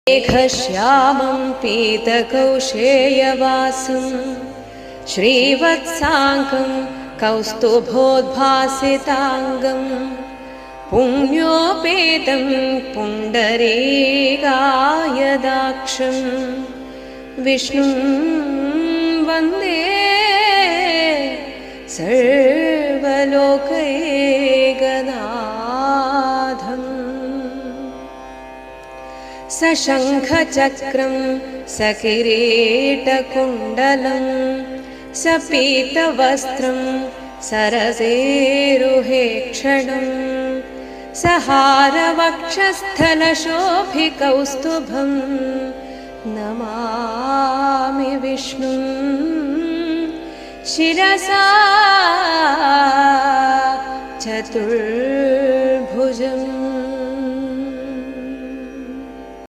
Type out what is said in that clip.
मेघश्यामं पीतकौशेयवासं श्रीवत्साङ्कं कौस्तुभोद्भासिताङ्गं पुण्योपेतं पुण्डरीकायदाक्षं विष्णुं वन्दे सर्वलोकैकनाथम्। सशङ्खचक्रं सकिरीटकुण्डलं सपीतवस्त्रं सरसेरुहेक्षणं सहारवक्षस्थलशोभिकौस्तुभं नमामि विष्णुं शिरसा